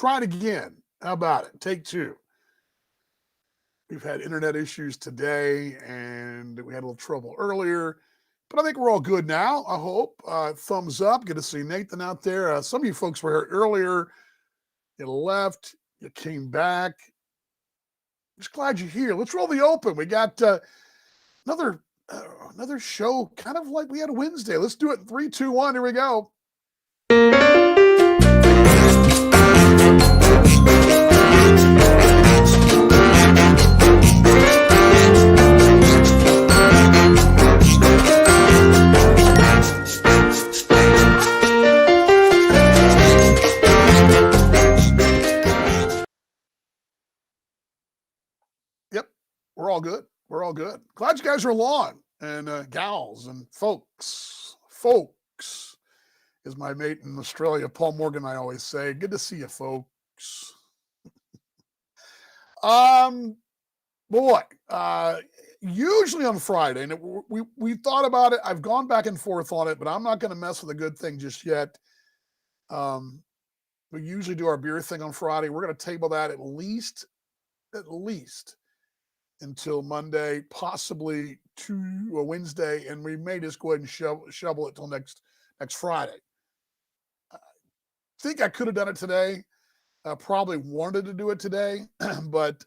Try it again. How about it? Take two. We've had internet issues today and we had a little trouble earlier, but I think we're all good now. I hope. Thumbs up. Good to see Nathan out there. Some of you folks were here earlier. You left, you came back. Just glad you're here. Let's roll the open. We got another another show, kind of like we had a Wednesday. Let's do it in 3, 2, 1. Here we go. Yep, we're all good. We're all good. Glad you guys are along, and gals and folks. Folks is my mate in Australia, Paul Morgan. I always say, good to see you, folks. Boy, usually on Friday, and we thought about it. I've gone back and forth on it, but I'm not going to mess with a good thing just yet. We usually do our beer thing on Friday. We're going to table that at least until Monday, possibly to a Wednesday, and we may just go ahead and shovel it till next Friday. I think I could have done it today. Probably wanted to do it today, but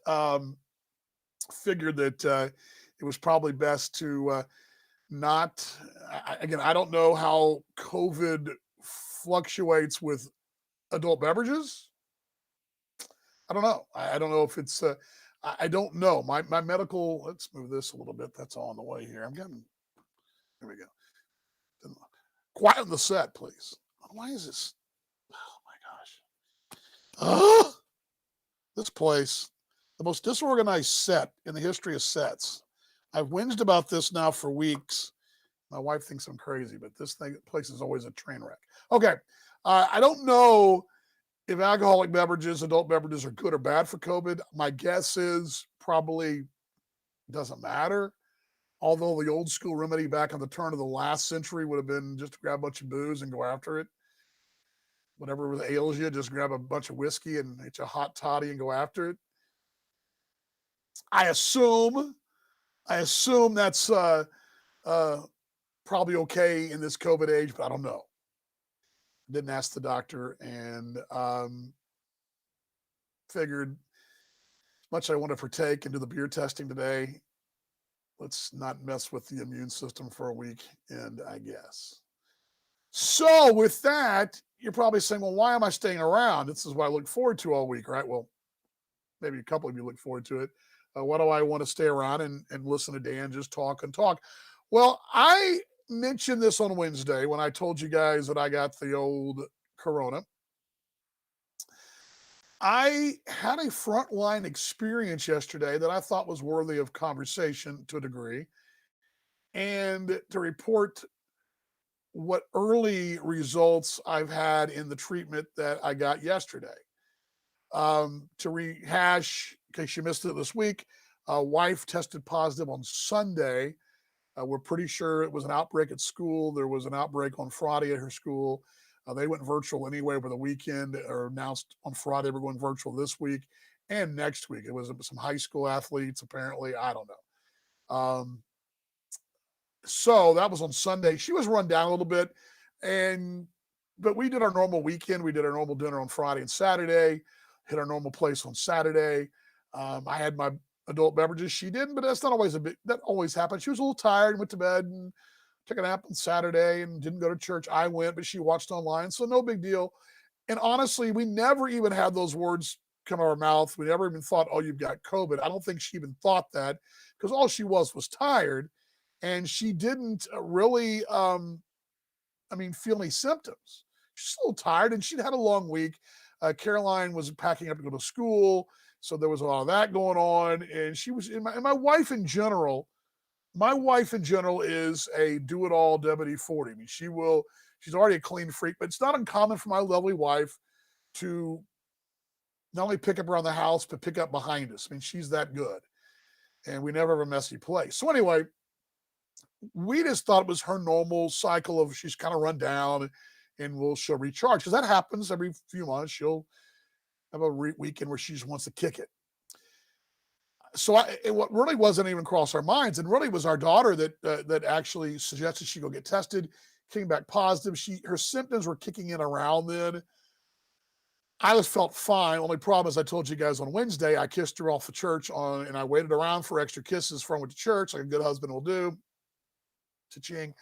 figured that it was probably best to not. Again, I don't know how COVID fluctuates with adult beverages. I don't know. I don't know if it's. I don't know. My medical. Let's move this a little bit. That's all on the way here. I'm getting. Here we go. Quiet on the set, please. Why is this? Oh my gosh. This place, the most disorganized set in the history of sets. I've whinged about this now for weeks. My wife thinks I'm crazy, but this place is always a train wreck. Okay. I don't know if alcoholic beverages, adult beverages are good or bad for COVID. My guess is probably doesn't matter. Although the old school remedy back on the turn of the last century would have been just to grab a bunch of booze and go after it. Whatever ails you, just grab a bunch of whiskey and it's a hot toddy and go after it. I assume that's probably okay in this COVID age, but I don't know. Didn't ask the doctor, and figured as much as I want to partake and do the beer testing today, let's not mess with the immune system for a week, and I guess. So with that, you're probably saying, well, why am I staying around? This is what I look forward to all week, right? Well, maybe a couple of you look forward to it. Why do I want to stay around and listen to Dan just talk and talk? Well, I mentioned this on Wednesday when I told you guys that I got the old corona. I had a frontline experience yesterday that I thought was worthy of conversation to a degree, and to report what early results I've had in the treatment that I got yesterday. To rehash, in case you missed it this week, wife tested positive on Sunday. We're pretty sure it was an outbreak at school. There was an outbreak on Friday at her school. They went virtual anyway over the weekend, or announced on Friday we're going virtual this week and next week. It was some high school athletes, apparently. I don't know. So that was on Sunday. She was run down a little bit, but we did our normal weekend. We did our normal dinner on Friday and Saturday, hit our normal place on Saturday. I had my adult beverages. She didn't, but that's not always that always happens. She was a little tired, went to bed and took a nap on Saturday and didn't go to church. I went, but she watched online, so no big deal. And honestly, we never even had those words come out of our mouth. We never even thought, oh, you've got COVID. I don't think she even thought that, because all she was tired, and she didn't really, feel any symptoms. She's a little tired, and she'd had a long week. Caroline was packing up to go to school, so there was a lot of that going on. And she was, and my wife in general is a do-it-all WD-40. I mean, she's already a clean freak, but it's not uncommon for my lovely wife to not only pick up around the house, but pick up behind us. I mean, she's that good. And we never have a messy place. So anyway, we just thought it was her normal cycle of she's kind of run down and she'll recharge. Because that happens every few months. She'll have a weekend where she just wants to kick it. So what really wasn't even cross our minds, and really was our daughter that actually suggested she go get tested, came back positive. Her symptoms were kicking in around then. I just felt fine. Only problem is I told you guys on Wednesday, I kissed her off the church and I waited around for extra kisses from her to church, like a good husband will do. Cha-ching.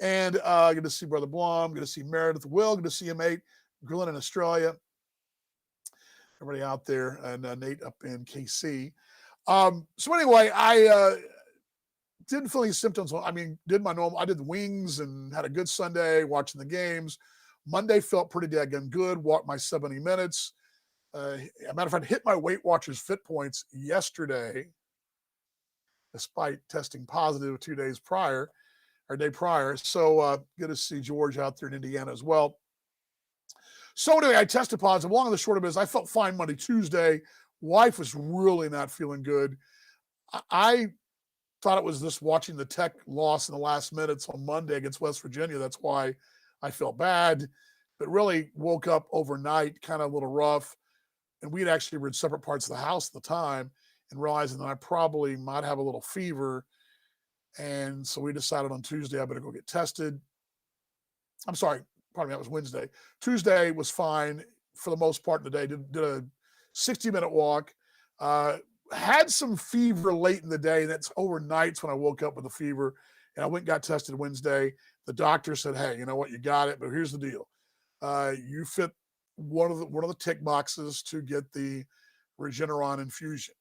And good to see Brother Blum, good to see Meredith Will, good to see you, mate. Grilling in Australia. Everybody out there, and Nate up in KC. So anyway, I didn't feel any symptoms. I mean, did my normal. I did the wings and had a good Sunday watching the games. Monday felt pretty daggone good. Walked my 70 minutes. As a matter of fact, hit my Weight Watchers Fit Points yesterday, despite testing positive 2 days prior, or day prior. So good to see George out there in Indiana as well. So anyway, I tested positive. Long and the short of it is I felt fine Monday, Tuesday. Wife was really not feeling good. I thought it was this watching the Tech loss in the last minutes on Monday against West Virginia. That's why I felt bad, but really woke up overnight, kind of a little rough. And we'd actually were in separate parts of the house at the time and realizing that I probably might have a little fever. And so we decided on Tuesday, I better go get tested. I'm sorry, pardon me, that was Wednesday. Tuesday was fine for the most part of the day. Did a 60-minute walk. Had some fever late in the day. That's overnights when I woke up with a fever. And I went and got tested Wednesday. The doctor said, hey, you know what? You got it. But here's the deal. You fit one of the tick boxes to get the Regeneron infusion.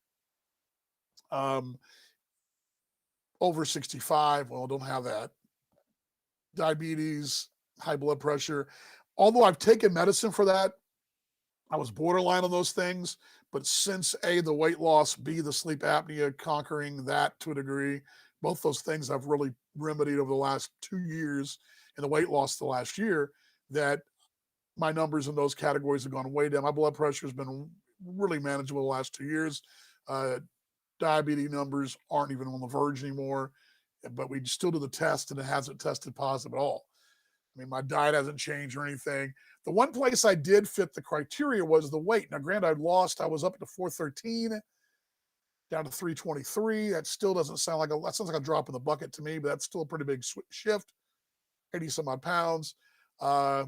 Over 65, well, don't have that. Diabetes, high blood pressure. Although I've taken medicine for that, I was borderline on those things. But since A, the weight loss, B, the sleep apnea, conquering that to a degree, both those things I've really remedied over the last 2 years, and the weight loss the last year, that my numbers in those categories have gone way down. My blood pressure has been really manageable the last 2 years. Diabetes numbers aren't even on the verge anymore, but we still do the test and it hasn't tested positive at all. I mean, my diet hasn't changed or anything. The one place I did fit the criteria was the weight. Now, granted, I was up to 413, down to 323. That still doesn't sound like that sounds like a drop in the bucket to me, but that's still a pretty big shift, 80 some odd pounds. I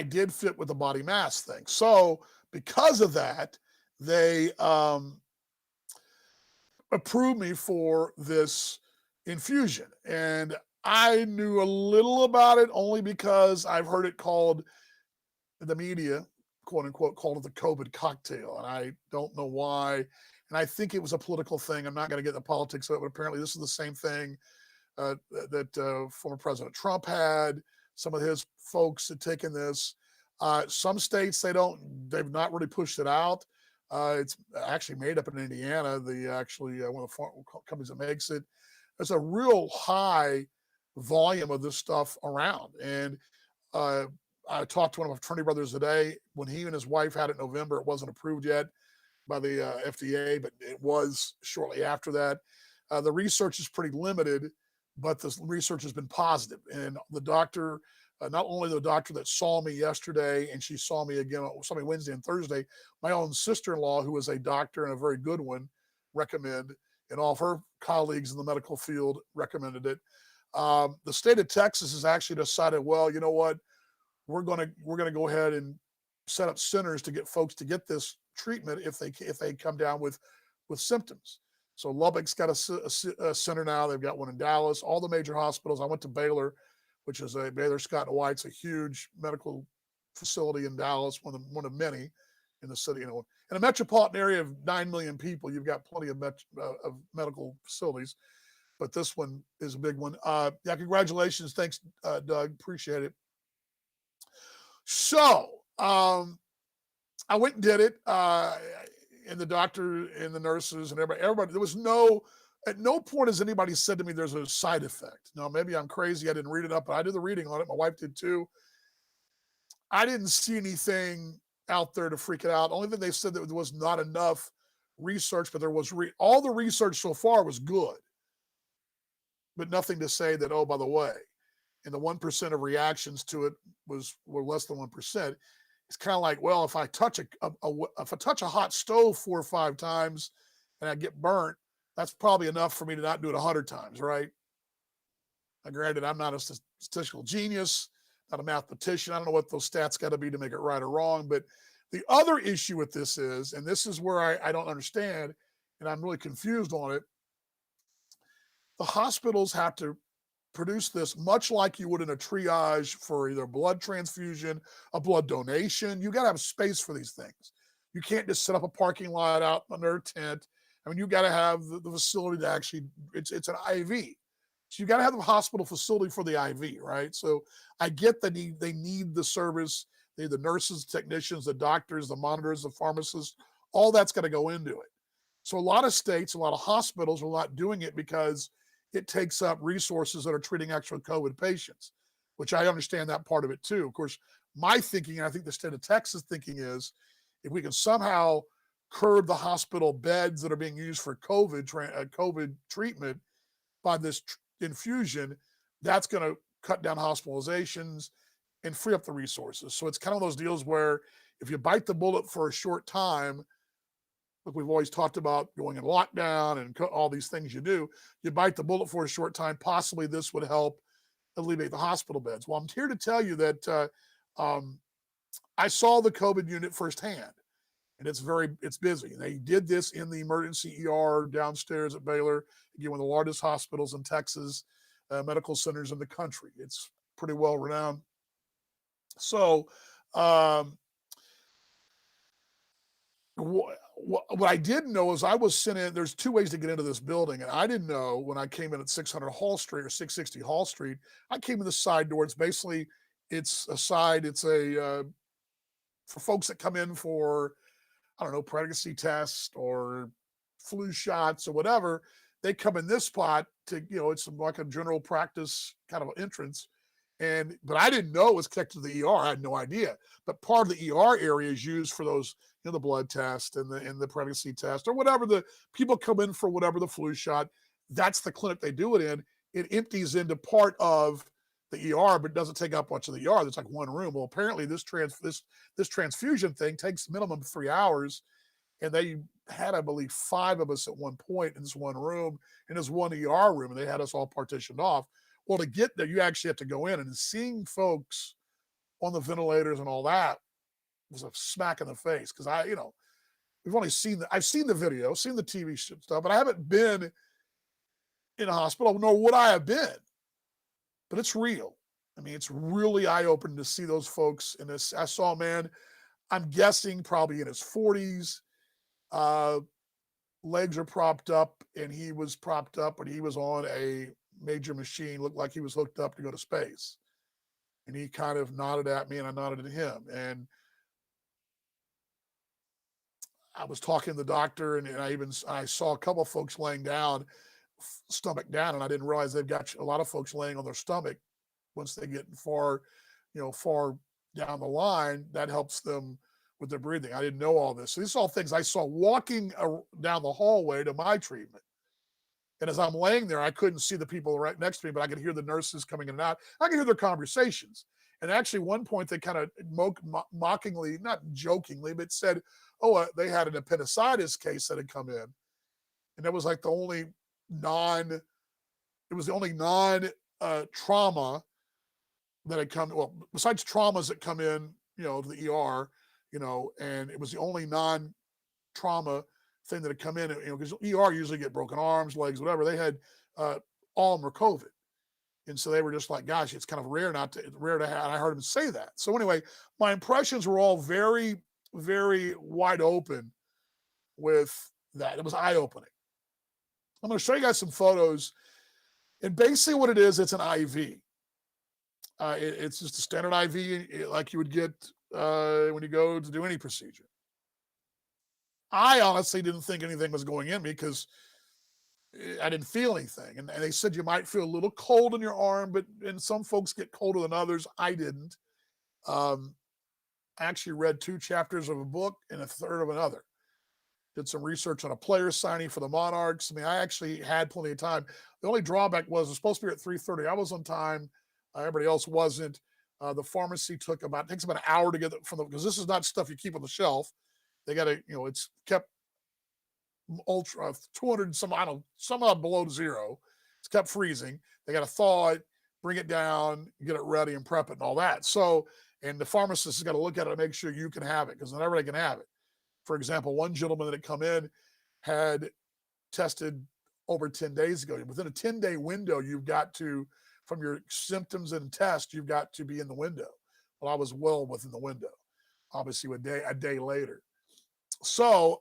did fit with the body mass thing. So because of that, they approved me for this infusion. And I knew a little about it only because I've heard it called, the media, quote unquote, called it the COVID cocktail. And I don't know why. And I think it was a political thing. I'm not going to get into politics of it, but apparently this is the same thing that former President Trump had. Some of his folks had taken this. Some states, they've not really pushed it out. It's actually made up in Indiana. One of the companies that makes it. There's a real high volume of this stuff around. And I talked to one of my fraternity brothers today. When he and his wife had it in November, it wasn't approved yet by the FDA, but it was shortly after that. The research is pretty limited, but the research has been positive. And the doctor, not only the doctor that saw me yesterday, and she saw me Wednesday and Thursday, my own sister-in-law, who is a doctor and a very good one, recommend, and all of her colleagues in the medical field recommended it. The state of Texas has actually decided, well, you know what, we're gonna go ahead and set up centers to get folks to get this treatment if they come down with symptoms. So Lubbock's got a center now. They've got one in Dallas. All the major hospitals. I went to Baylor, which is Baylor Scott and White's a huge medical facility in Dallas, one of many in the city. In a metropolitan area of 9 million people, you've got plenty of medical facilities, but this one is a big one. Yeah, congratulations. Thanks, Doug. Appreciate it. So I went and did it. And the doctor and the nurses and everybody, at no point has anybody said to me there's a side effect. Now, maybe I'm crazy. I didn't read it up, but I did the reading on it. My wife did too. I didn't see anything out there to freak it out. Only thing they said that there was not enough research, but there was all the research so far was good, but nothing to say that, oh, by the way, and the 1% of reactions to it were less than 1%. it's kind of like, well, if I touch if I touch a hot stove 4 or 5 times and I get burnt, that's probably enough for me to not do it 100 times, right? Now, granted, I'm not a statistical genius, not a mathematician. I don't know what those stats got to be to make it right or wrong. But the other issue with this is, and this is where I don't understand, and I'm really confused on it. The hospitals have to produce this much like you would in a triage for either blood transfusion, a blood donation. You got to have space for these things. You can't just set up a parking lot out under a tent. I mean, you got to have the facility to actually, it's an IV. So you got to have the hospital facility for the IV, right? So I get that they need the service, they need the nurses, technicians, the doctors, the monitors, the pharmacists, all that's got to go into it. So a lot of states, a lot of hospitals are not doing it because it takes up resources that are treating actual COVID patients, which I understand that part of it too. Of course, my thinking, and I think the state of Texas thinking is, if we can somehow curb the hospital beds that are being used for COVID treatment by this infusion, that's going to cut down hospitalizations and free up the resources. So it's kind of those deals where if you bite the bullet for a short time, like we've always talked about going in lockdown and all these things you do, you bite the bullet for a short time, possibly this would help alleviate the hospital beds. Well, I'm here to tell you that I saw the COVID unit firsthand, and it's busy. They did this in the emergency ER downstairs at Baylor, again, one of the largest hospitals in Texas, medical centers in the country. It's pretty well renowned. So, what I didn't know is I was sent in. There's 2 ways to get into this building, and I didn't know when I came in at 600 Hall Street or 660 Hall Street. I came in the side door. It's basically it's a side. It's a for folks that come in for, I don't know, pregnancy tests or flu shots or whatever. They come in this spot to, it's like a general practice kind of entrance. But I didn't know it was connected to the ER. I had no idea. But part of the ER area is used for those, the blood test and the pregnancy test or whatever. The people come in for whatever the flu shot. That's the clinic they do it in. It empties into part of the ER, but doesn't take up much of the ER. There's like one room. Well, apparently this transfusion thing takes minimum 3 hours, and they had, I believe, 5 of us at one point in this one room, in this one ER room, and they had us all partitioned off. Well, to get there, you actually have to go in, and seeing folks on the ventilators and all that was a smack in the face, because we've only I've seen the video, seen the TV stuff, but I haven't been in a hospital, nor would I have been. But it's real. I mean, it's really eye-opening to see those folks in this. I saw a man, I'm guessing probably in his 40s, legs are propped up, and he was propped up, but he was on a major machine, looked like he was hooked up to go to space. And he kind of nodded at me, and I nodded at him. And I was talking to the doctor, and I saw a couple of folks laying down, stomach down, and I didn't realize they've got a lot of folks laying on their stomach. Once they get far down the line, that helps them with their breathing. I didn't know all this. So these are all things I saw walking down the hallway to my treatment. And as I'm laying there, I couldn't see the people right next to me, but I could hear the nurses coming in and out. I could hear their conversations. And actually, one point they kind of mockingly, not jokingly, but said, they had an appendicitis case that had come in. And it was like the only non trauma that had come, well, besides traumas that come in, to the ER, and it was the only non-trauma thing that had come in, because ER usually get broken arms, legs, whatever. They had all of them were COVID. And so they were just like, gosh, it's kind of rare to have. And I heard him say that. So anyway, my impressions were all very, very wide open with that. It was eye-opening. I'm going to show you guys some photos. And basically what it is, it's an IV. It's just a standard IV like you would get when you go to do any procedure. I honestly didn't think anything was going in me because I didn't feel anything. And they said you might feel a little cold in your arm, and some folks get colder than others. I didn't. I actually read 2 chapters of a book and a third of another. Did some research on a player signing for the Monarchs. I mean, I actually had plenty of time. The only drawback was it was supposed to be at 3:30. I was on time. Everybody else wasn't. The pharmacy takes about an hour to get it from because this is not stuff you keep on the shelf. They got to, it's kept ultra 200 some, I don't know, somehow below zero. It's kept freezing. They got to thaw it, bring it down, get it ready, and prep it and all that. So, and the pharmacist has got to look at it and make sure you can have it because not everybody can have it. For example, one gentleman that had come in had tested over 10 days ago. Within a 10-day window, you've got to, from your symptoms and test, you've got to be in the window. Well, I was well within the window, obviously a day later. So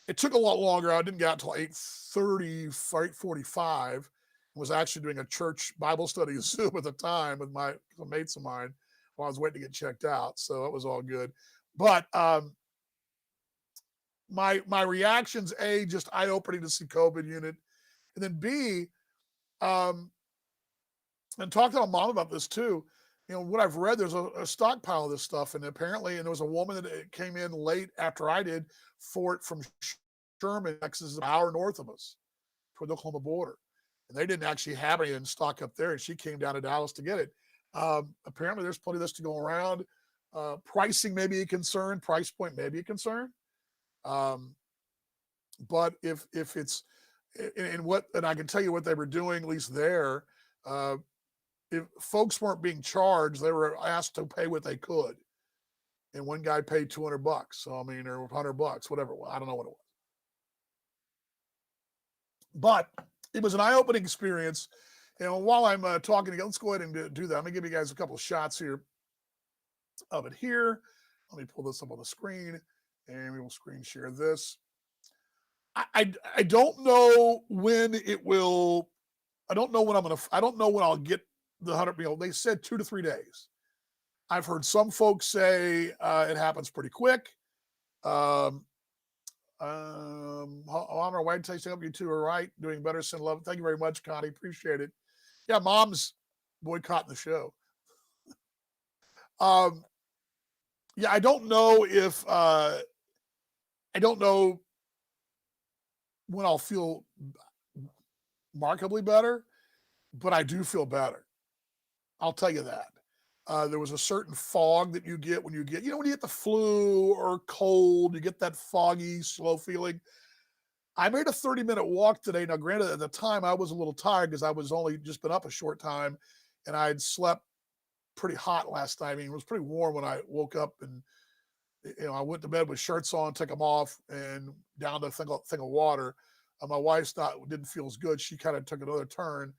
it took a lot longer. I didn't get out until 8:30, 8:45. I was actually doing a church Bible study Zoom at the time with some mates of mine while I was waiting to get checked out. So it was all good. But my reactions, A, just eye-opening to see COVID unit. And then B, and talk to my mom about this too. What I've read, there's a stockpile of this stuff. And apparently, and there was a woman that came in late after I did for it from Sherman, Texas, an hour north of us toward the Oklahoma border. And they didn't actually have any in stock up there. And she came down to Dallas to get it. Apparently, there's plenty of this to go around. Pricing may be a concern. Price point may be a concern. But if it's, and I can tell you what they were doing, at least there, if folks weren't being charged, they were asked to pay what they could. And one guy paid $200. So, or $100, whatever it was. I don't know what it was. But it was an eye-opening experience. While I'm talking again, let's go ahead and do that. I'm going to give you guys a couple of shots here of it here. Let me pull this up on the screen, and we will screen share this. I don't know when it will. I don't know when I'll get the 100. They said 2 to 3 days. I've heard some folks say it happens pretty quick. On our way to say, you two are right. Doing better, send love. Thank you very much, Connie. Appreciate it. Yeah, mom's boycotting the show. Yeah, I don't know if I don't know when I'll feel markedly better, but I do feel better. I'll tell you that. There was a certain fog that you get when you get the flu or cold, you get that foggy, slow feeling. I made a 30-minute walk today. Now, granted, at the time I was a little tired because I was only just been up a short time and I had slept pretty hot last night. I mean, it was pretty warm when I woke up, and I went to bed with shirts on, took them off, and down a thing of water. My wife's didn't feel as good. She kind of took another turn.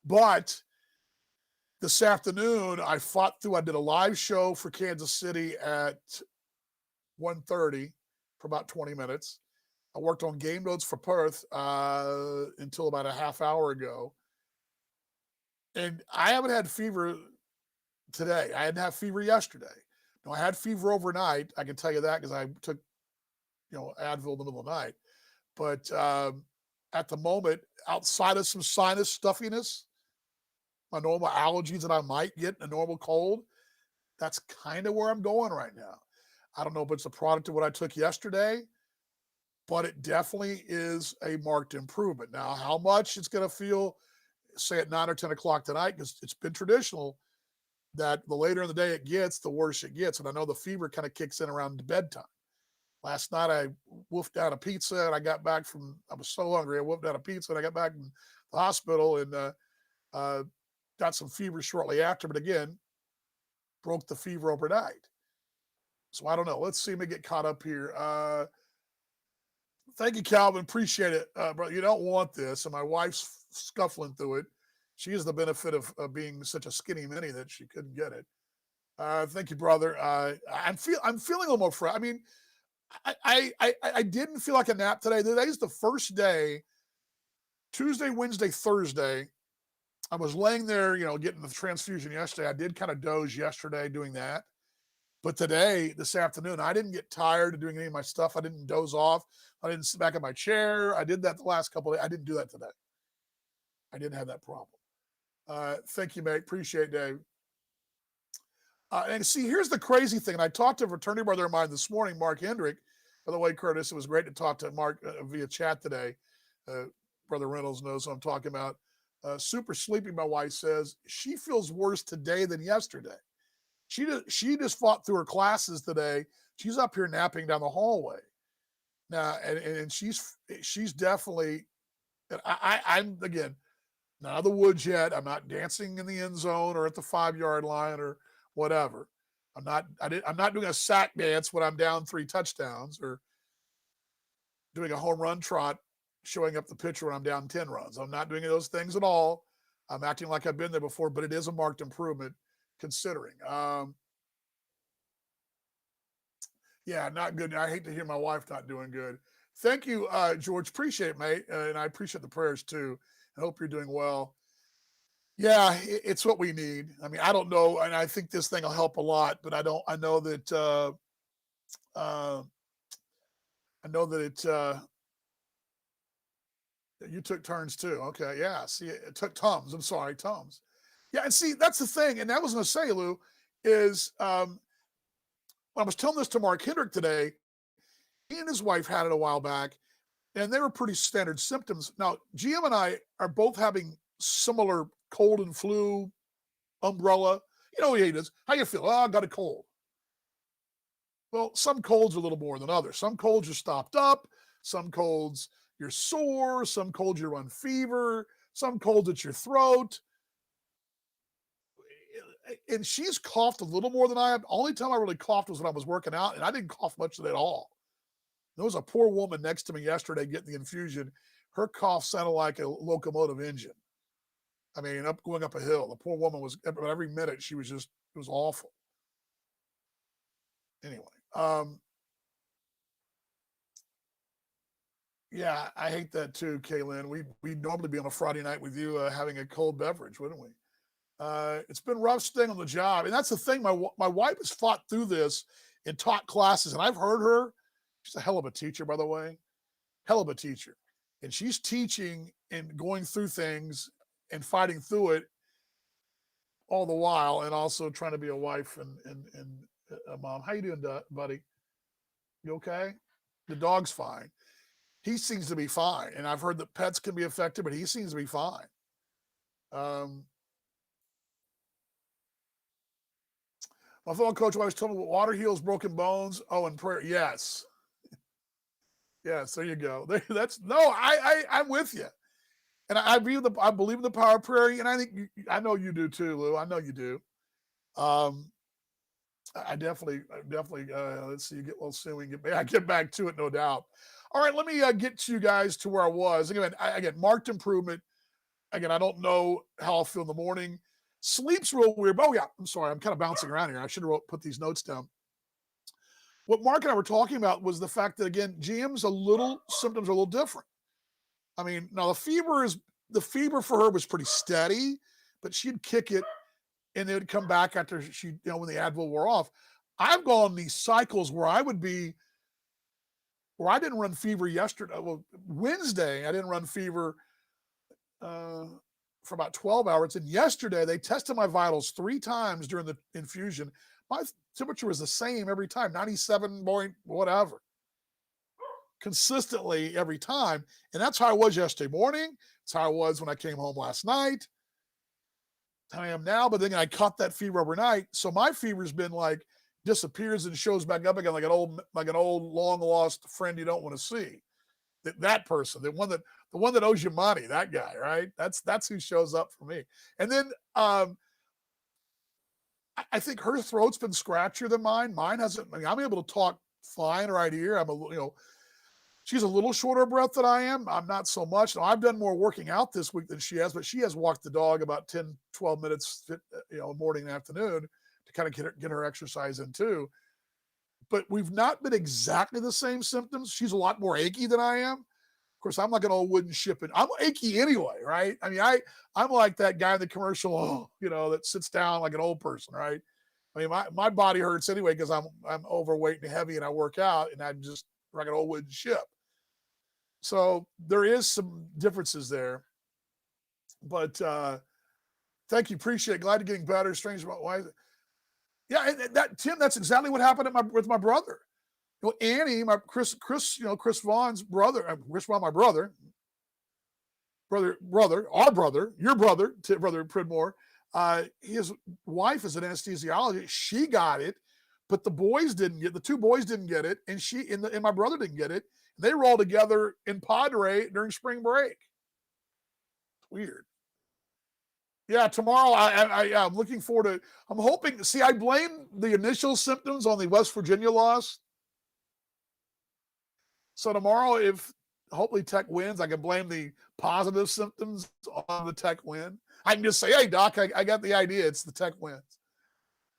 But this afternoon, I fought through. I did a live show for Kansas City at 1:30 for about 20 minutes. I worked on game notes for Perth until about a half hour ago. And I haven't had fever today. I didn't have fever yesterday. No, I had fever overnight. I can tell you that because I took, Advil in the middle of the night. But at the moment, outside of some sinus stuffiness, my normal allergies that I might get in a normal cold, that's kind of where I'm going right now. I don't know if it's a product of what I took yesterday, but it definitely is a marked improvement. Now, how much it's going to feel, say at 9 or 10 o'clock tonight, because it's been traditional that the later in the day it gets, the worse it gets. And I know the fever kind of kicks in around bedtime. Last night I wolfed out a pizza and I was so hungry. I wolfed out a pizza and I got back from the hospital and got some fever shortly after, but again, broke the fever overnight. So I don't know. Let's see me get caught up here. Thank you, Calvin. Appreciate it. Bro, you don't want this. And my wife's scuffling through it. She has the benefit of being such a skinny mini that she couldn't get it. Thank you, brother. I'm feeling a little more fresh. I mean, I didn't feel like a nap today. Today's the first day, Tuesday, Wednesday, Thursday. I was laying there, getting the transfusion yesterday. I did kind of doze yesterday doing that. But today, this afternoon, I didn't get tired of doing any of my stuff. I didn't doze off. I didn't sit back in my chair. I did that the last couple of days. I didn't do that today. I didn't have that problem. Thank you, mate. Appreciate it, Dave. And see, here's the crazy thing. And I talked to a fraternity brother of mine this morning, Mark Hendrick. By the way, Curtis, it was great to talk to Mark via chat today. Brother Reynolds knows what I'm talking about. super sleepy, my wife says. She feels worse today than yesterday. She just fought through her classes today. She's up here napping down the hallway now, and she's definitely. And I'm again not out of the woods yet. I'm not dancing in the end zone or at the 5 yard line or whatever. I'm not doing a sack dance when I'm down 3 touchdowns or doing a home run trot, showing up the pitcher when I'm down 10 runs. I'm not doing those things at all. I'm acting like I've been there before, but it is a marked improvement considering. Yeah, not good. I hate to hear my wife not doing good. Thank you, George. Appreciate it, mate. And I appreciate the prayers too. I hope you're doing well. Yeah, it's what we need. I mean, I don't know, and I think this thing will help a lot, but I know that uh, I know that you took turns too. Okay, yeah. See, it took Tums. I'm sorry, Tums. Yeah, and see, that's the thing. And I was going to say, Lou, is when I was telling this to Mark Hendrick today, he and his wife had it a while back, and they were pretty standard symptoms. Now, GM and I are both having similar cold and flu umbrella. You know, he does. How you feel? Oh, I got a cold. Well, some colds are a little more than others. Some colds are stopped up. Some colds you're sore. Some colds you run fever. Some colds it's your throat. And she's coughed a little more than I have. Only time I really coughed was when I was working out, and I didn't cough much of it at all. There was a poor woman next to me yesterday getting the infusion. Her cough sounded like a locomotive engine. I mean, going up a hill. The poor woman was every minute she was just it was awful. Anyway, yeah, I hate that too, Kaylin. We'd normally be on a Friday night with you having a cold beverage, wouldn't we? It's been rough staying on the job, and that's the thing. My wife has fought through this and taught classes, and I've heard her. She's a hell of a teacher, by the way, hell of a teacher, and she's teaching and going through things and fighting through it all the while, and also trying to be a wife and a mom. How you doing, buddy? You okay? The dog's fine. He seems to be fine, and I've heard that pets can be affected, but he seems to be fine. Um, My fellow coach always told me water heals broken bones. Oh, and prayer. Yes. Yes, there you go. That's no, I'm with you. And I believe in the power of prayer, and I think I know you do too, Lou. I know you do. Um, I definitely, let's see, we'll see we get back to it, no doubt. All right, let me get to you guys to where I was. Again, marked improvement. Again, I don't know how I'll feel in the morning. Sleep's real weird. Oh yeah, I'm sorry. I'm kind of bouncing around here. I should have put these notes down. What Mark and I were talking about was the fact that again, GM's symptoms are a little different. I mean, now the fever for her was pretty steady, but she'd kick it and it would come back after when the Advil wore off. I've gone these cycles where I didn't run fever yesterday. Well, Wednesday I didn't run fever for about 12 hours. And yesterday they tested my vitals 3 times during the infusion. My temperature was the same every time, 97 point whatever, consistently every time. And that's how I was yesterday morning. That's how I was when I came home last night. I am now, but then I caught that fever overnight. So my fever's been like disappears and shows back up again like an old long lost friend you don't want to see. That person, the one that owes you money, that guy, right? That's who shows up for me. And then I think her throat's been scratchier than mine. Mine hasn't. I mean, I'm able to talk fine right here. She's a little shorter breath than I am. I'm not so much. Now, I've done more working out this week than she has, but she has walked the dog about 10, 12 minutes, morning and afternoon to kind of get her exercise in too. But we've not been exactly the same symptoms. She's a lot more achy than I am. Of course, I'm like an old wooden ship, and I'm achy anyway, right? I mean, I'm like that guy in the commercial, that sits down like an old person, right? I mean, my body hurts anyway because I'm overweight and heavy, and I work out, and I'm just like an old wooden ship. So there is some differences there, but thank you, appreciate it. Glad you're getting better. Strange about why. Yeah, and Tim, that's exactly what happened with my brother. Annie, Chris Vaughn's brother, Chris Vaughn, my brother. our brother, your brother, brother Pridmore, his wife is an anesthesiologist. She got it, but the two boys didn't get it, and my brother didn't get it. They were all together in Padre during spring break. Weird. Yeah, tomorrow I'm looking forward to. I'm hoping. See, I blame the initial symptoms on the West Virginia loss. So tomorrow, if hopefully Tech wins, I can blame the positive symptoms on the Tech win. I can just say, "Hey, Doc, I got the idea. It's the Tech wins."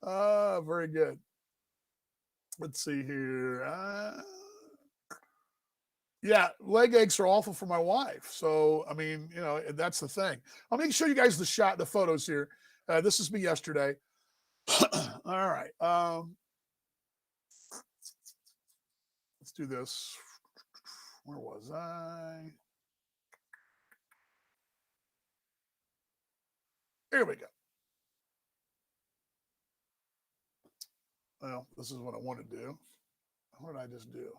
Very good. Let's see here. Yeah, leg aches are awful for my wife. So, I mean, that's the thing. I'm going to show you guys the photos here. This is me yesterday. All right. Let's do this. Where was I? Here we go. Well, this is what I want to do. What did I just do?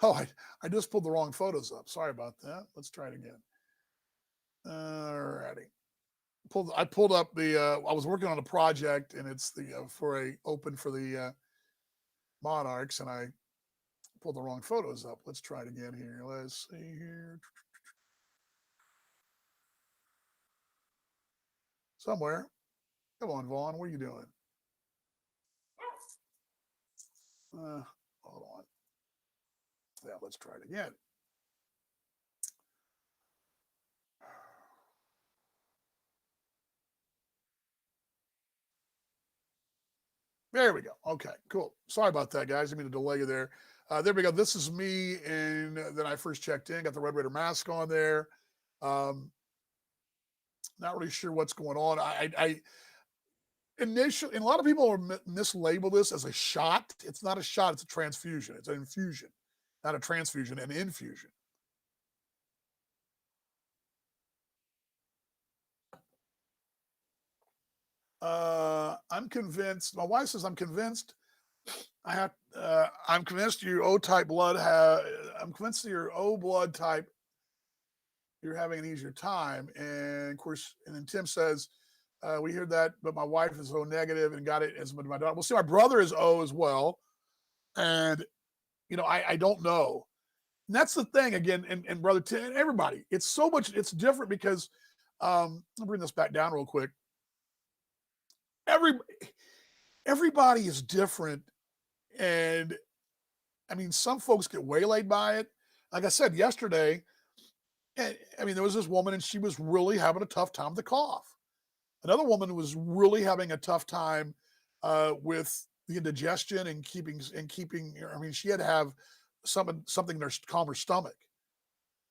Oh, I just pulled the wrong photos up. Sorry about that. Let's try it again. All righty. I pulled up I was working on a project, and it's open for the Monarchs, and I pulled the wrong photos up. Let's try it again here. Let's see here. Somewhere. Come on, Vaughn. What are you doing? Hold on. Yeah, let's try it again. There we go. Okay, cool. Sorry about that, guys. I mean to delay you there. There we go. This is me, and then I first checked in. Got the Red Raider mask on there. Not really sure what's going on. I initially, and a lot of people are mislabel this as a shot. It's not a shot. It's a transfusion. It's an infusion, not a transfusion, an infusion. I'm convinced. My wife says I'm convinced. I'm convinced your O type blood. I'm convinced your O blood type. You're having an easier time, and of course, and then Tim says, we hear that, but my wife is O negative and got it as my daughter. Well, see, my brother is O as well, and I don't know. And that's the thing again, and brother Tim, and everybody, it's different because I'll bring this back down real quick. Everybody is different, and I mean, some folks get waylaid by it. Like I said yesterday, I mean, there was this woman, and she was really having a tough time with the cough. Another woman was really having a tough time with the indigestion and keeping. I mean, she had to have something to calm her stomach.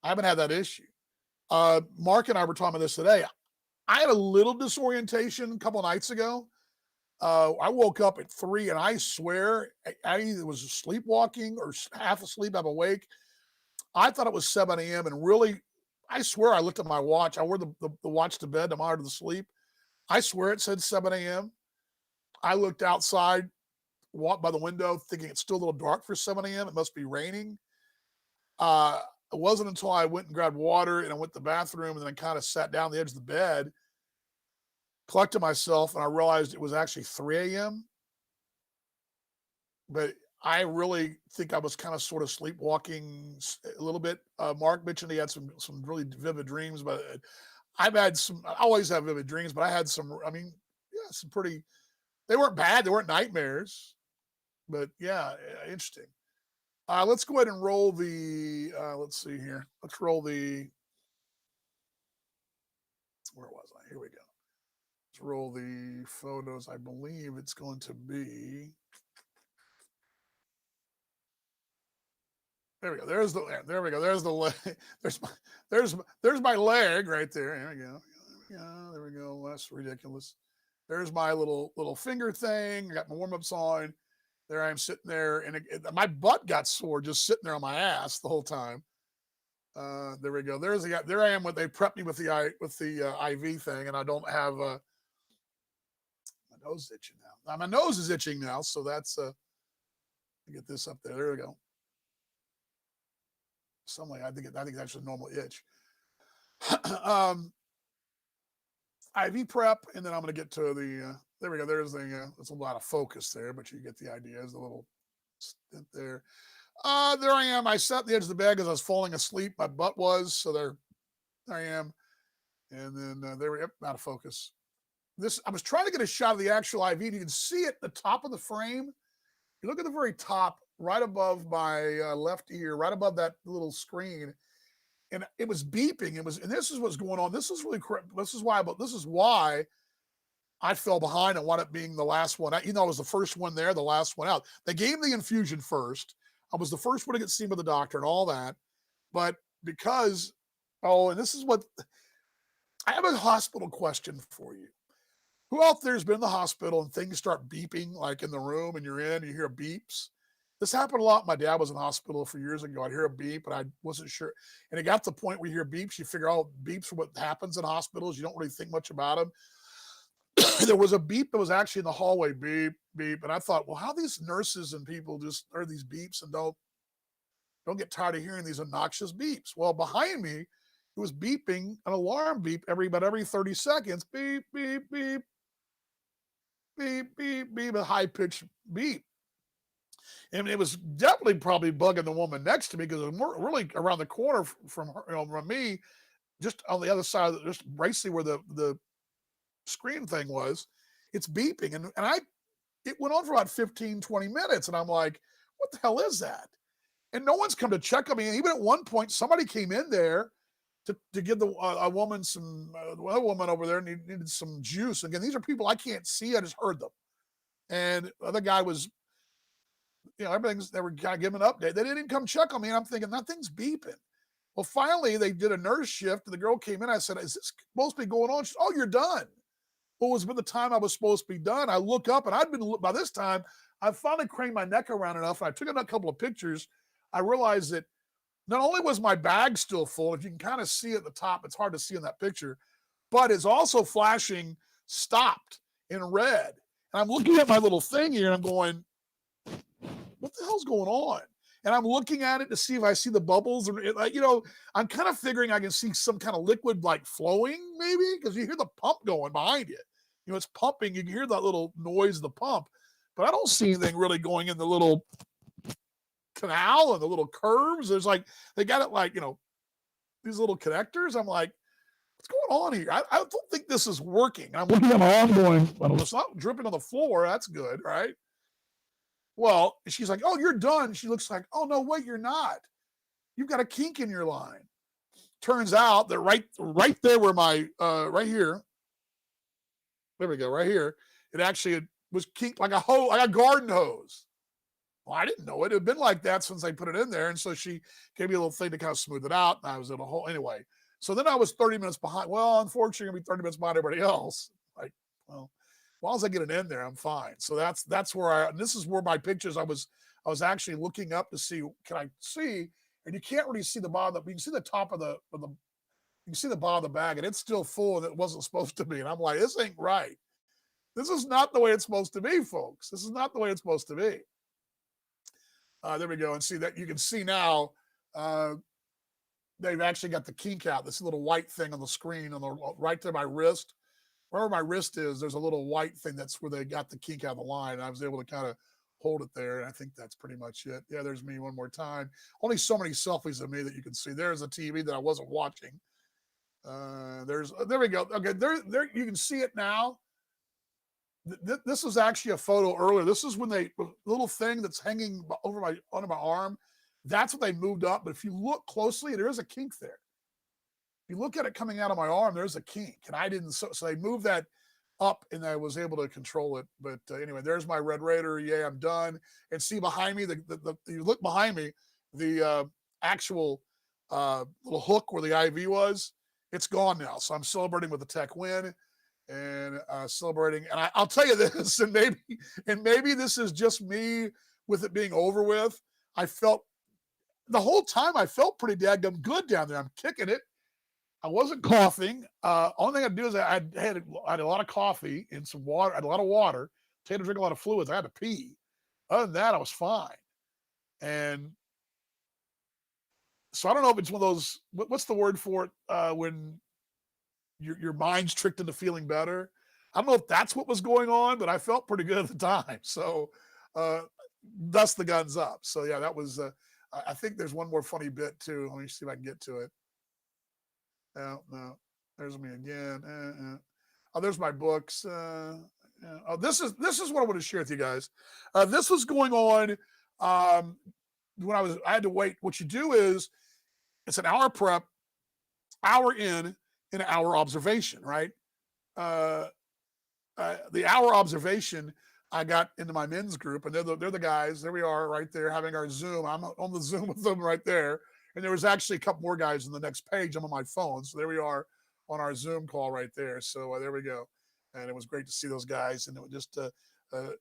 I haven't had that issue. Mark and I were talking about this today. I had a little disorientation a couple of nights ago. I woke up at 3, and I swear I either was sleepwalking or half asleep, I'm awake. I thought it was 7 a.m. and really, I swear I looked at my watch. I wore the watch to bed to monitor the sleep. I swear it said 7 a.m. I looked outside, walked by the window, thinking it's still a little dark for 7 a.m. It must be raining. It wasn't until I went and grabbed water and I went to the bathroom and then I kind of sat down on the edge of the bed, collected myself, and I realized it was actually 3 a.m. But I really think I was kind of sort of sleepwalking a little bit. Mark mentioned he had some really vivid dreams, but I always have vivid dreams, but I had some, I mean, yeah, some pretty, they weren't bad. They weren't nightmares, but yeah, interesting. Let's go ahead and roll let's see here. Let's roll where was I? Here we go. Let's roll the photos. I believe it's going to be, there we go. There we go. There's the leg. There's my leg right there. There we go. There we go. That's ridiculous. There's my little finger thing. I got my warm-ups on. There I am sitting there, and my butt got sore just sitting there on my ass the whole time. There we go. There I am when they prepped me with the IV thing, and I don't have my nose is itching now. My nose is itching now, so that's get this up there. There we go. I think that's a normal itch. um, IV prep, and then I'm going to get to the. There we go. There's the. There's a lot of focus there, but you get the idea. There's a little stint there. There I am. I sat at the edge of the bed as I was falling asleep. My butt was so there I am, and then there we. Yep, out of focus. This I was trying to get a shot of the actual IV. You can see it at the top of the frame. You look at the very top, right above my left ear, right above that little screen, and it was beeping. It was, and this is what's going on. This is really correct. This is why, but this is why I fell behind and wound up being the last one out. You know, I was the first one there, the last one out. They gave the infusion first. I was the first one to get seen by the doctor and all that. But because, oh, and this is what I have a hospital question for you. Who out there's been in the hospital and things start beeping like in the room and you're in, you hear beeps? This happened a lot. My dad was in the hospital for years ago. I'd hear a beep, and I wasn't sure. And it got to the point where you hear beeps, you figure out beeps are what happens in hospitals. You don't really think much about them. There was a beep that was actually in the hallway, beep, beep. And I thought, well, how these nurses and people just hear these beeps and don't get tired of hearing these obnoxious beeps. Well, behind me, it was beeping an alarm beep about every 30 seconds. Beep, beep, beep, beep, beep, beep, a high-pitched beep. And it was definitely probably bugging the woman next to me because it was really around the corner from her, from me, just on the other side, just basically where the screen thing was. It's beeping, and it went on for about 15, 20 minutes, and I'm like, what the hell is that? And no one's come to check on me. And even at one point, somebody came in there to give a woman some, a woman over there needed some juice. Again, these are people I can't see. I just heard them. And the other guy was, they were kind of giving an update. They didn't come check on me. And I'm thinking, that thing's beeping. Well, finally, they did a nurse shift. And the girl came in. I said, is this supposed to be going on? She said, oh, you're done. Well, it was by the time I was supposed to be done. I look up, and by this time, I finally craned my neck around enough. And I took a couple of pictures. I realized that not only was my bag still full, if you can kind of see at the top, it's hard to see in that picture, but it's also flashing stopped in red. And I'm looking at my little thing here, and I'm going, what the hell's going on? And I'm looking at it to see if I see the bubbles. I'm kind of figuring I can see some kind of liquid like flowing, maybe, because you hear the pump going behind you. It's pumping. You can hear that little noise of the pump, but I don't see anything really going in the little canal and the little curves. There's like, they got it like, these little connectors. I'm like, what's going on here? I don't think this is working. I'm looking at my arm going, well, it's not dripping on the floor. That's good, right? Well, she's like, oh, you're done. She looks like, oh, no, wait, you're not. You've got a kink in your line. Turns out that right there where my, right here, there we go, right here, it actually was kinked like a garden hose. Well, I didn't know it. It had been like that since I put it in there. And so she gave me a little thing to kind of smooth it out. And I was in a hole anyway. So then I was 30 minutes behind. Well, unfortunately, I'm going to be 30 minutes behind everybody else. Like, well, as long as I get it in there, I'm fine. So that's where and this is where my pictures, I was actually looking up to see, can I see? And you can't really see the bottom, but you can see the top of you can see the bottom of the bag, and it's still full, and it wasn't supposed to be. And I'm like, this ain't right. This is not the way it's supposed to be, folks. This is not the way it's supposed to be. There we go. And see that you can see now, they've actually got the kink out, this little white thing on the screen on the right to my wrist. Wherever my wrist is, there's a little white thing. That's where they got the kink out of the line. And I was able to kind of hold it there. And I think that's pretty much it. Yeah, there's me one more time. Only so many selfies of me that you can see. There's a TV that I wasn't watching. There we go. Okay, there you can see it now. This is actually a photo earlier. This is when the little thing that's hanging under my arm, that's what they moved up. But if you look closely, there is a kink there. If you look at it coming out of my arm, there's a kink, and I didn't. So they moved that up, and I was able to control it. But anyway, there's my Red Raider. Yeah, I'm done. And see behind me, you look behind me, the actual little hook where the IV was, it's gone now. So I'm celebrating with the Tech win. And celebrating, and I'll tell you this, and maybe this is just me with it being over with. I felt the whole time I felt pretty daggum good down there. I'm kicking it. I wasn't coughing. Only thing I do is I had a lot of coffee and some water. I had a lot of water. I had to drink a lot of fluids. I had to pee. Other than that, I was fine. And So I don't know if it's one of those. What's the word for it when your mind's tricked into feeling better? I don't know if that's what was going on, but I felt pretty good at the time. So, uh, thus the guns up. So yeah, that was. I think there's one more funny bit too. Let me see if I can get to it. No, no, there's me again. Oh, there's my books. Yeah. Oh, this is what I want to share with you guys. This was going on um, when I had to wait. What you do is it's an hour prep, hour in, and an hour observation, right? Uh, the hour observation, I got into my men's group, and they're the guys. There we are, right there, having our Zoom. I'm on the Zoom with them right there, and there was actually a couple more guys on the next page. I'm on my phone, so there we are on our Zoom call right there. So there we go, and it was great to see those guys, and it was just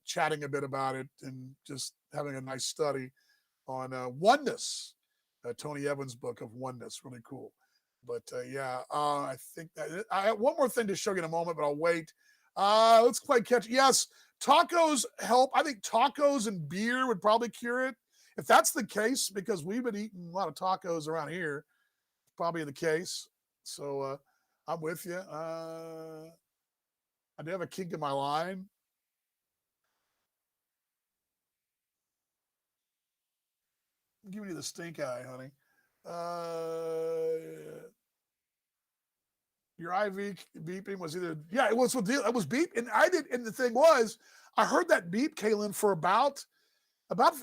chatting a bit about it and just having a nice study on oneness. Tony Evans' book of oneness, really cool. But yeah, I think that I have one more thing to show you in a moment, but I'll wait. Let's play catch. Yes, tacos help. I think tacos and beer would probably cure it. If that's the case, because we've been eating a lot of tacos around here, probably the case. So I'm with you. I do have a kink in my line. I'm giving you the stink eye, honey. Your IV beeping was either it was it was beep, and I did, and the thing was, I heard that beep, Kaylin, for about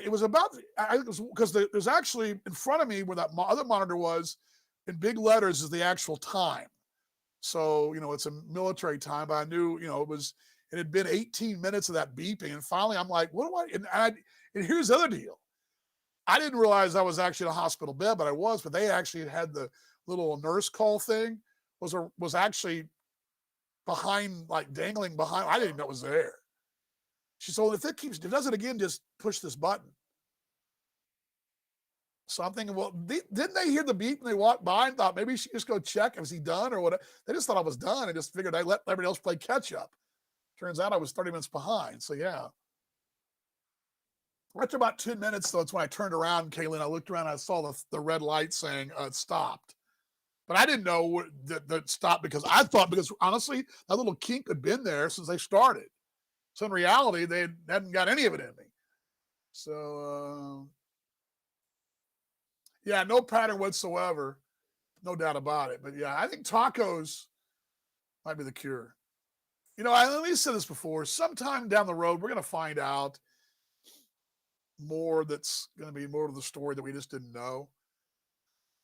it was about I it was because there's actually in front of me where that other monitor was in big letters is the actual time. So it's a military time, but I knew it had been 18 minutes of that beeping, and finally I'm like, what do I? And here's the other deal. I didn't realize I was actually in a hospital bed, but I was. But they actually had the little nurse call thing was actually behind, like dangling behind. I didn't know it was there. She said, well, if it does it again, just push this button. So I'm thinking, well, didn't they hear the beep and they walked by and thought maybe she just go check? Was he done or what? They just thought I was done and just figured I'd let everybody else play catch up. Turns out I was 30 minutes behind. So yeah. After about 10 minutes, though, it's when I turned around, Kaylin. I looked around, and I saw the red light saying it stopped. But I didn't know that stopped because I thought, because honestly, that little kink had been there since they started. So in reality, they hadn't got any of it in me. So yeah, no pattern whatsoever, no doubt about it. But yeah, I think tacos might be the cure. I at least said this before. Sometime down the road, we're going to find out more. That's going to be more to the story that we just didn't know.